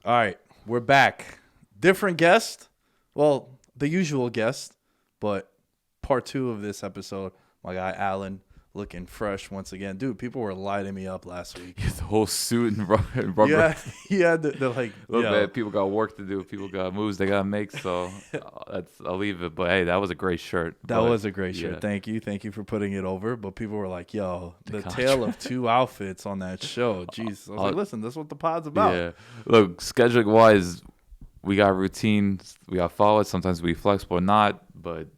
All right, we're back. Different guest. Well, the usual guest, but part 2 of this episode. My guy Alan looking fresh once again. Dude, people were lighting me up last week. The whole suit and rubber. Yeah, they're like, Look, man, people got work to do. People got moves they got to make. So I'll leave it. But, hey, that was a great shirt. That was a great shirt. Thank you. Thank you for putting it over. But people were like, yo, the tale of 2 outfits on that show. Jeez. I was like, listen, this is what the pod's about. Yeah. Look, scheduling-wise, we got routines. We got follow-ups. Sometimes we flexible or not. But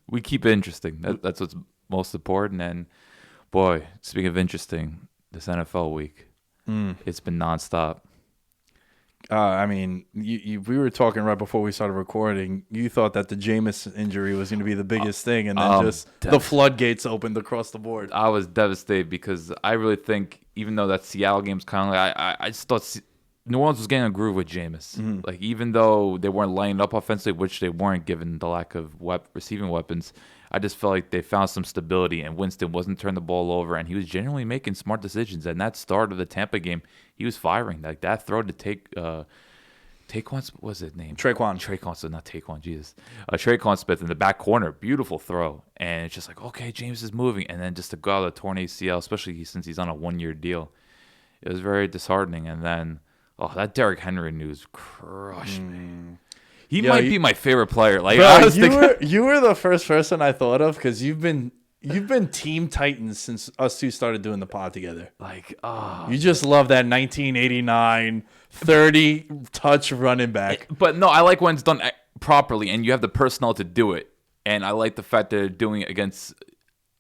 we keep it interesting. That's what's most important. And, boy, speaking of interesting, this NFL week, it's been nonstop. I mean, we were talking right before we started recording. You thought that the Jameis injury was going to be the biggest thing, and then the floodgates opened across the board. I was devastated because I really think, even though that Seattle game's kind of like, I just thought New Orleans was getting a groove with Jameis. Mm-hmm. Like, even though they weren't lining up offensively, which they weren't given the lack of receiving weapons, I just felt like they found some stability, and Winston wasn't turning the ball over, and he was genuinely making smart decisions. And that start of the Tampa game, he was firing. Like, that throw to Taquan, what was his name? Traquan, so not Taquan, Jesus. Traquan Smith in the back corner, beautiful throw. And it's just like, okay, James is moving. And then just to go out of the torn ACL, especially since he's on a 1-year deal, it was very disheartening. And then, that Derrick Henry news crushed me. He might be my favorite player. Like, bro, you were the first person I thought of because you've been Team Titans since us two started doing the pod together. Like, you just love that 1989 30-touch running back. But no, I like when it's done properly and you have the personnel to do it. And I like the fact that they're doing it against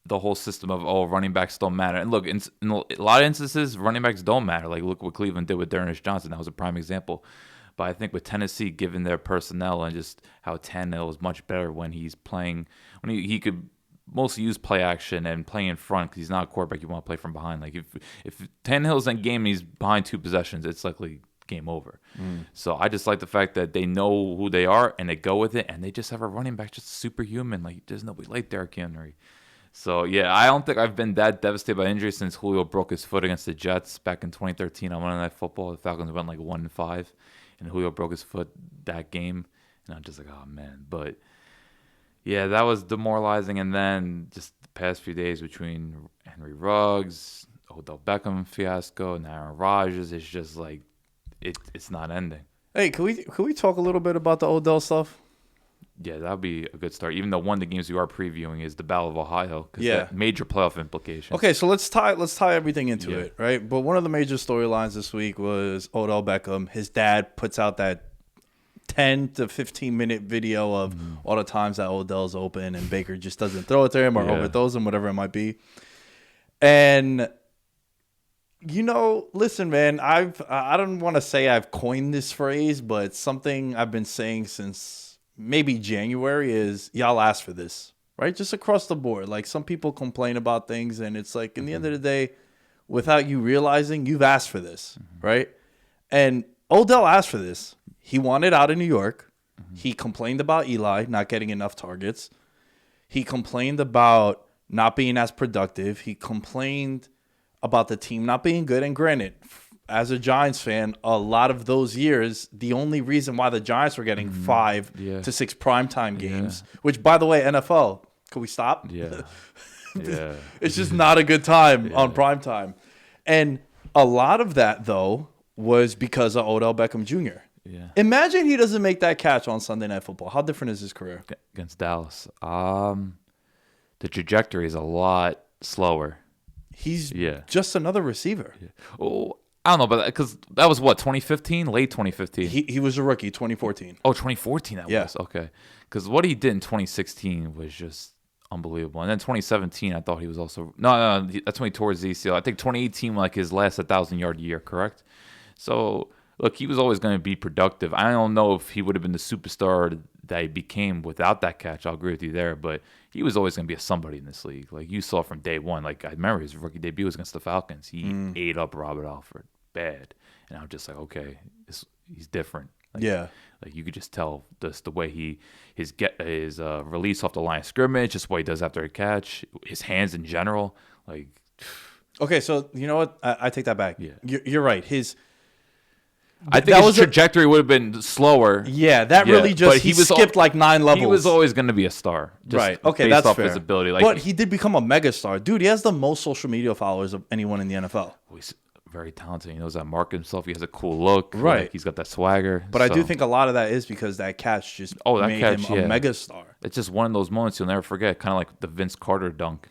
the whole system of, running backs don't matter. And look, in a lot of instances, running backs don't matter. Like, look what Cleveland did with D'Ernest Johnson. That was a prime example. But I think with Tennessee, given their personnel and just how Tannehill is much better when he's playing, when he could mostly use play action and play in front because he's not a quarterback you want to play from behind. Like, if Tannehill's in game and he's behind 2 possessions, it's likely game over. So I just like the fact that they know who they are and they go with it, and they just have a running back just superhuman. Like, there's nobody like Derrick Henry. So, yeah, I don't think I've been that devastated by injury since Julio broke his foot against the Jets back in 2013 on Monday Night Football. The Falcons went like 1-5. And Julio broke his foot that game. And I'm just like, oh, man. But, yeah, that was demoralizing. And then just the past few days between Henry Ruggs, Odell Beckham fiasco, and Aaron Rodgers, it's just like it's not ending. Hey, can we talk a little bit about the Odell stuff? Yeah, that would be a good start. Even though one of the games you are previewing is the Battle of Ohio. Because major playoff implications. Okay, so let's tie everything into it, right? But one of the major storylines this week was Odell Beckham. His dad puts out that 10 to 15-minute video of all the times that Odell's open and Baker just doesn't throw it to him or overthrows him, whatever it might be. And, listen, man, I don't want to say I've coined this phrase, but it's something I've been saying since maybe January is y'all asked for this, right? Just across the board. Like, some people complain about things, and it's like, in the end of the day, without you realizing, you've asked for this, right? And Odell asked for this. He wanted out of New York. He complained about Eli not getting enough targets. He complained about not being as productive. He complained about the team not being good. And granted, as a Giants fan, a lot of those years, the only reason why the Giants were getting 5 to 6 primetime games, which, by the way, NFL, can we stop? Yeah. It's just not a good time on primetime. And a lot of that, though, was because of Odell Beckham Jr. Yeah. Imagine he doesn't make that catch on Sunday Night Football. How different is his career? Against Dallas. The trajectory is a lot slower. He's just another receiver. Yeah. Oh, I don't know, but because that was what, 2015, late 2015. He was a rookie, 2014. Oh, 2014 that was okay. Because what he did in 2016 was just unbelievable, and then 2017 I thought he was also no that's when he tore his ACL. I think 2018 like his last 1,000-yard year, correct? So look, he was always going to be productive. I don't know if he would have been the superstar that he became without that catch. I'll agree with you there, but he was always going to be a somebody in this league. Like, you saw from day one. Like, I remember his rookie debut was against the Falcons. He ate up Robert Alford bad, and I'm just like, okay, he's different. Like, like you could just tell just the way his release off the line of scrimmage, just what he does after a catch, his hands in general. Like, okay, so you know what? I take that back. Yeah, you're right. I think that his was trajectory would have been slower. yeah, that Yeah, really just but he skipped like 9 levels. He was always going to be a star, just right. Okay, based that's off fair. his ability. Like, but he did become a megastar, dude. He has the most social media followers of anyone in the NFL. he's very talented. He knows how to market himself. He has a cool look. Right. Like, he's got that swagger. But I do think a lot of that is because that catch just made him a megastar. It's just one of those moments you'll never forget. Kind of like the Vince Carter dunk.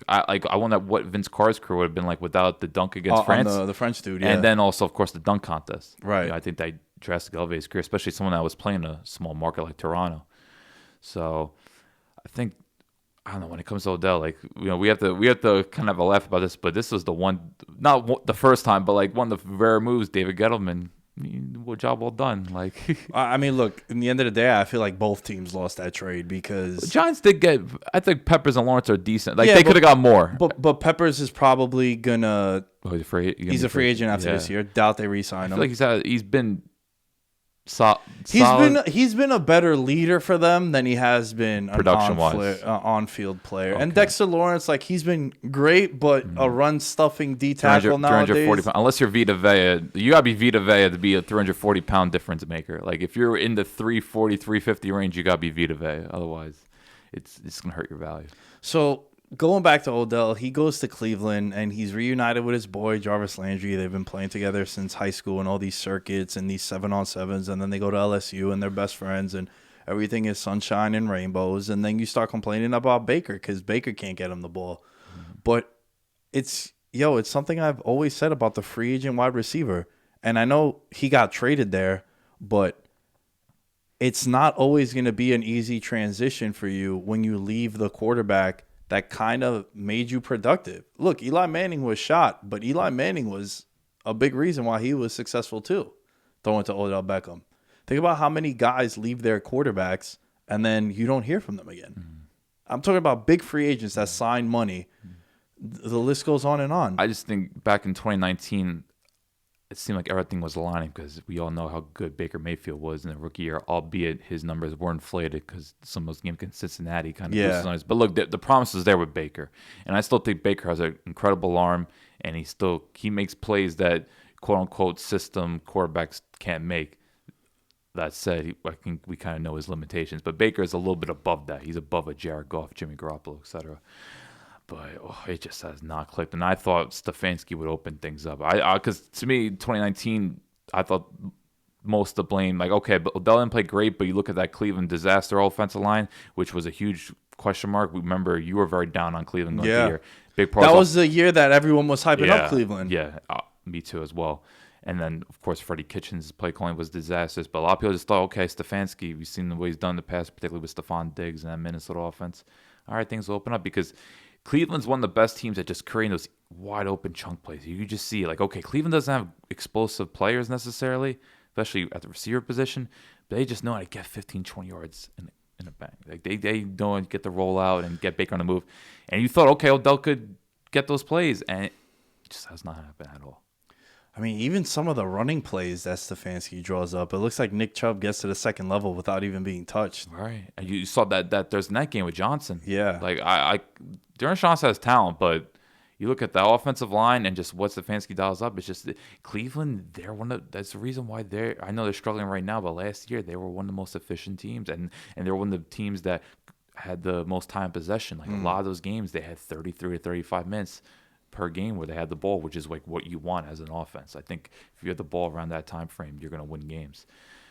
I wonder what Vince Carter's career would have been like without the dunk against France. The French dude, yeah. And then also, of course, the dunk contest. Right. You know, I think that drastically elevated his career, especially someone that was playing a small market like Toronto. So I think, I don't know, when it comes to Odell, like, you know, we have to kind of have a laugh about this, but this was the one, not the first time, but like one of the rare moves, David Gettleman. Job well done. Like, I mean, look, in the end of the day, I feel like both teams lost that trade because the Giants did get. I think Peppers and Lawrence are decent. Like, yeah, they could have got more. But Peppers is probably gonna. Oh, he's a free agent after this year. Doubt they re-sign him. Like he's been. He's been a better leader for them than he has been an on-field player. Okay. And Dexter Lawrence, like, he's been great, but a run-stuffing D tackle nowadays. 340 pounds. Unless you're Vita Vea, you gotta be Vita Vea to be a 340-pound difference maker. Like, if you're in the 340, 350 range, you gotta be Vita Vea. Otherwise, it's gonna hurt your value. So, going back to Odell, he goes to Cleveland and he's reunited with his boy Jarvis Landry. They've been playing together since high school and all these circuits and these 7-on-7s, and then they go to LSU and they're best friends and everything is sunshine and rainbows. And then you start complaining about Baker because Baker can't get him the ball. Mm-hmm. But it's something I've always said about the free agent wide receiver. And I know he got traded there, but it's not always going to be an easy transition for you when you leave the quarterback that kind of made you productive. Look, Eli Manning was shot, but Eli Manning was a big reason why he was successful too, throwing to Odell Beckham. Think about how many guys leave their quarterbacks and then you don't hear from them again. Mm-hmm. I'm talking about big free agents that sign money. Mm-hmm. The list goes on and on. I just think back in 2019, it seemed like everything was aligning because we all know how good Baker Mayfield was in the rookie year, albeit his numbers were inflated because some of those games against Cincinnati kind of boosted on us. But look, the promise is there with Baker. And I still think Baker has an incredible arm, and he makes plays that quote-unquote system quarterbacks can't make. That said, I think we kind of know his limitations. But Baker is a little bit above that. He's above a Jared Goff, Jimmy Garoppolo, etc. But it just has not clicked. And I thought Stefanski would open things up. Because to me, 2019, I thought most of the blame, like, okay, but Odell didn't play great, but you look at that Cleveland disaster offensive line, which was a huge question mark. Remember, you were very down on Cleveland going the year. Big part. That was the year that everyone was hyping up Cleveland. Yeah, me too as well. And then, of course, Freddie Kitchens' play calling was disastrous. But a lot of people just thought, okay, Stefanski, we've seen the way he's done in the past, particularly with Stephon Diggs and that Minnesota offense. All right, things will open up because Cleveland's one of the best teams at just creating those wide open chunk plays. You just see, like, okay, Cleveland doesn't have explosive players necessarily, especially at the receiver position, but they just know how to get 15, 20 yards in a bang. Like, they know how to get the rollout and get Baker on the move. And you thought, okay, Odell could get those plays, and it just has not happened at all. I mean, even some of the running plays that Stefanski draws up, it looks like Nick Chubb gets to the second level without even being touched. Right. And you saw that there's that game with Johnson. Yeah. Like, Darren Johnson has talent, but you look at the offensive line and just what Stefanski dials up, it's just Cleveland, that's the reason why I know they're struggling right now, but last year they were one of the most efficient teams, and they're one of the teams that had the most time possession. Like, a lot of those games, they had 33 to 35 minutes per game where they had the ball, which is like what you want as an offense. I think if you have the ball around that time frame, you're going to win games.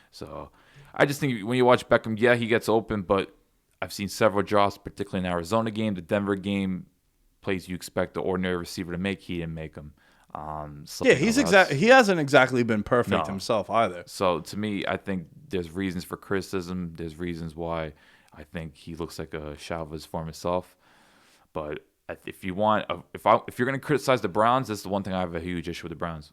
So I just think when you watch Beckham, yeah, he gets open, but I've seen several drops, particularly in the Arizona game, the Denver game, plays you expect the ordinary receiver to make. He didn't make them. He hasn't exactly been perfect himself either. So to me, I think there's reasons for criticism. There's reasons why I think he looks like a shadow of his former self. But if you're going to criticize the Browns, this is the one thing I have a huge issue with the Browns.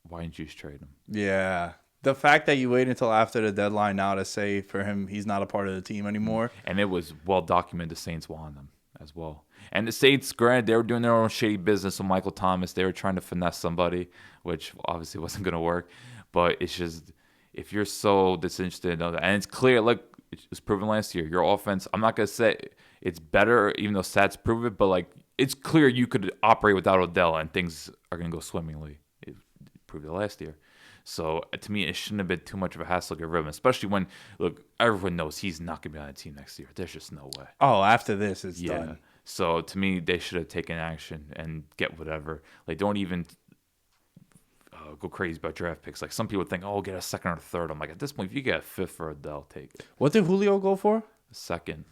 Why didn't you just trade him? Yeah. The fact that you wait until after the deadline now to say for him he's not a part of the team anymore. And it was well documented the Saints wanted him as well. And the Saints, granted, they were doing their own shady business with Michael Thomas. They were trying to finesse somebody, which obviously wasn't going to work. But it's just, if you're so disinterested, and it's clear, look, it was proven last year, your offense, I'm not going to say it's better, even though stats prove it, but like, it's clear you could operate without Odell and things are going to go swimmingly. proved it last year. So to me, it shouldn't have been too much of a hassle to get rid of him, especially when look everyone knows he's not going to be on the team next year. There's just no way. Oh, after this, it's Yeah. done. So to me, they should have taken action and get whatever. Like, don't even go crazy about draft picks. Like some people think, oh, get a second or third. I'm like, at this point, if you get a fifth for Odell, take it. What did Julio go for? A second.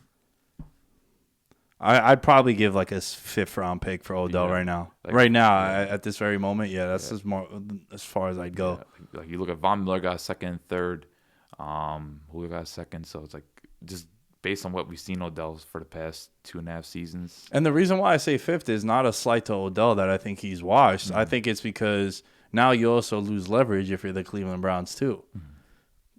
I'd probably give like a fifth round pick for Odell right now. Like, right now, at this very moment, that's as far as I'd go. Yeah. Like you look at Von Miller got a second and third. Julio got a second. So it's like just based on what we've seen Odell for the past 2.5 seasons. And the reason why I say fifth is not a slight to Odell that I think he's washed. I think it's because now you also lose leverage if you're the Cleveland Browns too.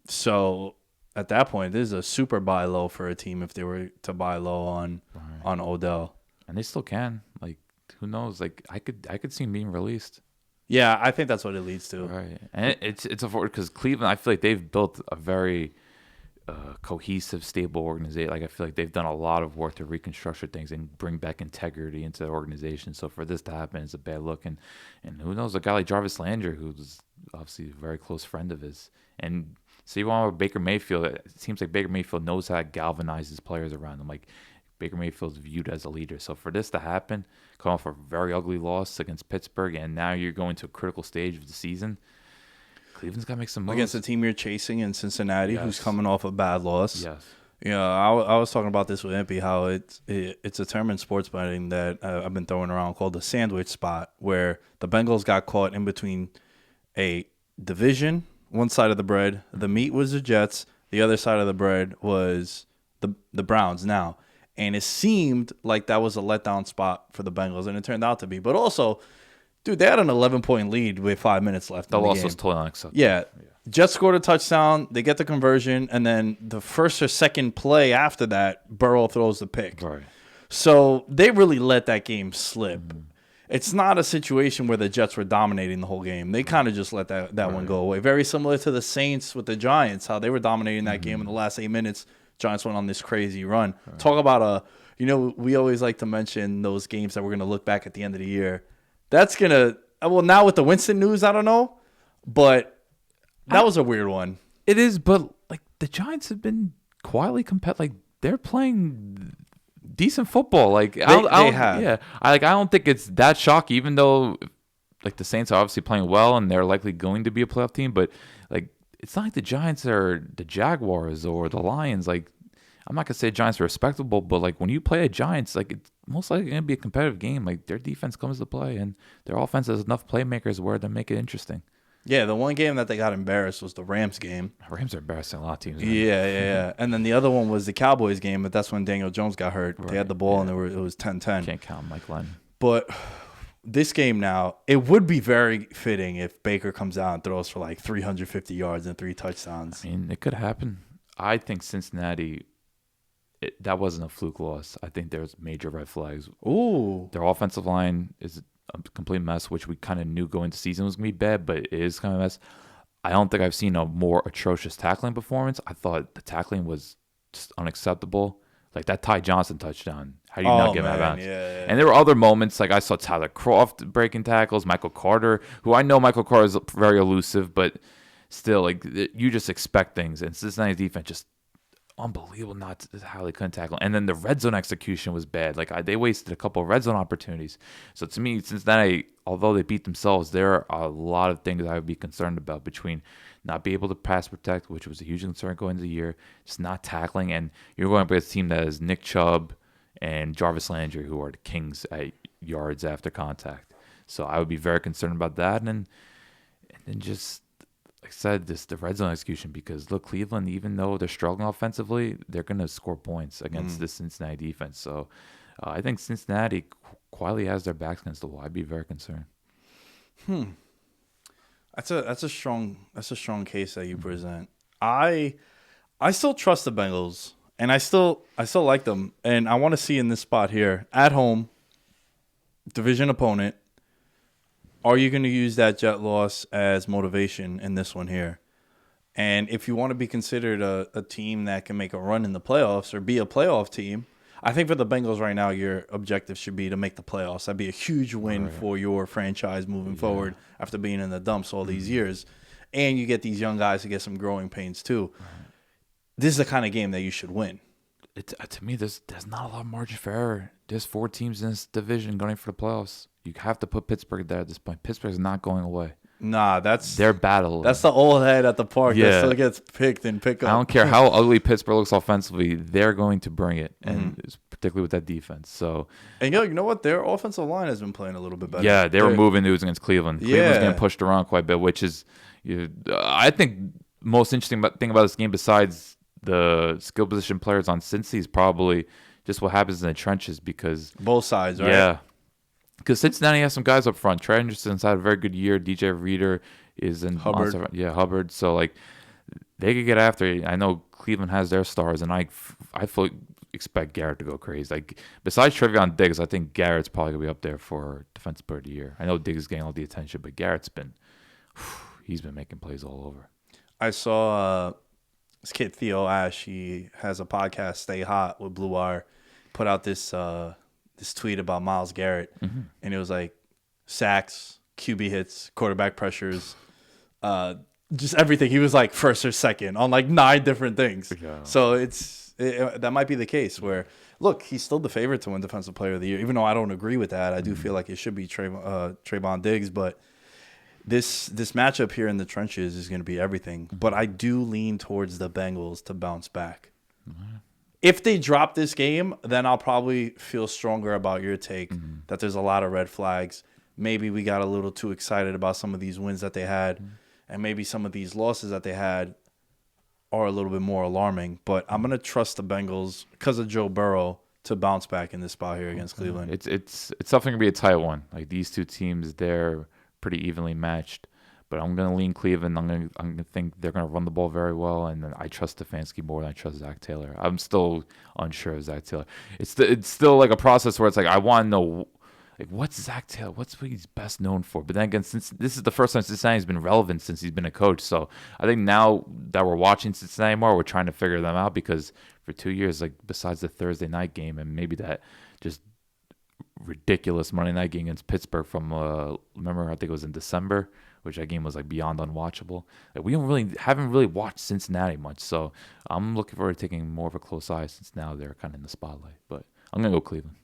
So at that point, this is a super buy low for a team if they were to buy low on Odell. And they still can. Like, who knows? Like, I could see him being released. Yeah, I think that's what it leads to. Right. And it's unfortunate because Cleveland, I feel like they've built a very cohesive, stable organization. Like, I feel like they've done a lot of work to reconstruct things and bring back integrity into the organization. So for this to happen is a bad look. And who knows? A guy like Jarvis Landry, who's obviously a very close friend of his. And so you want Baker Mayfield. It seems like Baker Mayfield knows how to galvanize his players around him. Like Baker Mayfield's viewed as a leader. So for this to happen, come off a very ugly loss against Pittsburgh, and now you're going to a critical stage of the season, Cleveland's got to make some moves. Against the team you're chasing in Cincinnati, who's coming off a bad loss. Yes. Yeah, I was talking about this with Impy, how it's a term in sports betting that I've been throwing around called the sandwich spot, where the Bengals got caught in between a division. One side of the bread, the meat was the Jets. The other side of the bread was the Browns now. And it seemed like that was a letdown spot for the Bengals, and it turned out to be. But also, dude, they had an 11-point lead with 5 minutes left in the loss game. was totally unacceptable. Yeah. Jets scored a touchdown. They get the conversion, and then the first or second play after that, Burrow throws the pick. Right. So they really let that game slip. It's not a situation where the Jets were dominating the whole game. They kind of just let that one go away. Very similar to the Saints with the Giants, how they were dominating that game in the last 8 minutes. Giants went on this crazy run. Talk about we always like to mention those games that we're going to look back at the end of the year. That's going to, well, now with the Winston news, I don't know, but that was a weird one. It is, but like the Giants have been quietly competitive. Like they're playing decent football. Like They I have. Yeah, I don't think it's that shocking. Even though like the Saints are obviously playing well and they're likely going to be a playoff team, but like it's not like the Giants are the Jaguars or the Lions. Like I'm not gonna say Giants are respectable, but like when you play a Giants, like it's most likely gonna be a competitive game. Like their defense comes to play and their offense has enough playmakers where they make it interesting. Yeah, the one game that they got embarrassed was the Rams game. Rams are embarrassing a lot of teams. Man. Yeah. And then the other one was the Cowboys game, but that's when Daniel Jones got hurt. They had the ball, and it was 10-10. Can't count Mike Glenn. But this game now, it would be very fitting if Baker comes out and throws for like 350 yards and 3 touchdowns. I mean, it could happen. I think Cincinnati, that wasn't a fluke loss. I think there's major red flags. Ooh. Their offensive line is a complete mess, which we kind of knew going into the season was going to be bad, but it is kind of a mess. I don't think I've seen a more atrocious tackling performance. I thought the tackling was just unacceptable. Like that Ty Johnson touchdown. How do you not get that bounce? Yeah. And there were other moments, like I saw Tyler Kroft breaking tackles, Michael Carter, who I know Michael Carter is very elusive, but still, like you just expect things. And Cincinnati's defense just unbelievable not how they couldn't tackle. And then the red zone execution was bad. Like they wasted a couple of red zone opportunities. So to me, Cincinnati, although they beat themselves, there are a lot of things I would be concerned about between not being able to pass protect, which was a huge concern going into the year, just not tackling. And you're going up against a team that is Nick Chubb and Jarvis Landry, who are the kings at yards after contact. So I would be very concerned about that. And then just, like I said, the red zone execution, because look, Cleveland, even though they're struggling offensively, they're going to score points against the Cincinnati defense. So I think Cincinnati quietly has their backs against the wall. I'd be very concerned. That's a strong case that you present. I still trust the Bengals, and I still like them, and I want to see in this spot here at home, division opponent. Are you going to use that Jet loss as motivation in this one here? And if you want to be considered a team that can make a run in the playoffs or be a playoff team, I think for the Bengals right now, your objective should be to make the playoffs. That'd be a huge win Right. for your franchise moving Yeah. forward after being in the dumps all these years. And you get these young guys to get some growing pains too. This is the kind of game that you should win. To me, there's not a lot of margin for error. There's 4 teams in this division going for the playoffs. You have to put Pittsburgh there at this point. Pittsburgh's not going away. Nah, that's Their battle. the old head at the park that Yeah. still gets picked and picked up. I don't care how ugly Pittsburgh looks offensively. They're going to bring it, and particularly with that defense. So And you know what? Their offensive line has been playing a little bit better. yeah, they were They're- moving news against Cleveland. Cleveland's Yeah. getting pushed around quite a bit, which is, I think, most interesting thing about this game besides the skill position players on Cincy is probably just what happens in the trenches because both sides, right? yeah, because Cincinnati has some guys up front. Trey Anderson's had a very good year. DJ Reader is in Hubbard. Hubbard. So like they could get after it. I know Cleveland has their stars, and I fully expect Garrett to go crazy. Like besides Trevion Diggs, I think Garrett's probably gonna be up there for defensive player of the year. I know Diggs is getting all the attention, but Garrett's been he's been making plays all over. I saw this kid Theo Ash. He has a podcast, Stay Hot, with Blue Wire. Put out this this tweet about Myles Garrett, and it was like sacks, QB hits, quarterback pressures, just everything. He was like first or second on like 9 different things. Yeah. So that might be the case where, look, he's still the favorite to win Defensive Player of the Year, even though I don't agree with that. I do feel like it should be Trayvon Diggs, but this matchup here in the trenches is going to be everything. But I do lean towards the Bengals to bounce back. If they drop this game, then I'll probably feel stronger about your take that there's a lot of red flags. Maybe we got a little too excited about some of these wins that they had, and maybe some of these losses that they had are a little bit more alarming. But I'm going to trust the Bengals because of Joe Burrow to bounce back in this spot here against Cleveland. It's definitely gonna be a tight one. Like these two teams, they're pretty evenly matched. But I'm gonna lean Cleveland. I'm gonna think they're gonna run the ball very well, and then I trust Stefanski more than I trust Zach Taylor. I'm still unsure of Zach Taylor. It's still like a process where it's like I want to know like what's Zach Taylor, what's what he's best known for. But then again, since this is the first time Cincinnati's been relevant since he's been a coach, so I think now that we're watching Cincinnati more, we're trying to figure them out because for 2 years, like besides the Thursday night game and maybe that just ridiculous Monday night game against Pittsburgh from remember I think it was in December, which that game was like beyond unwatchable. Like we haven't really watched Cincinnati much, so I'm looking forward to taking more of a close eye since now they're kind of in the spotlight. But I'm gonna go Cleveland.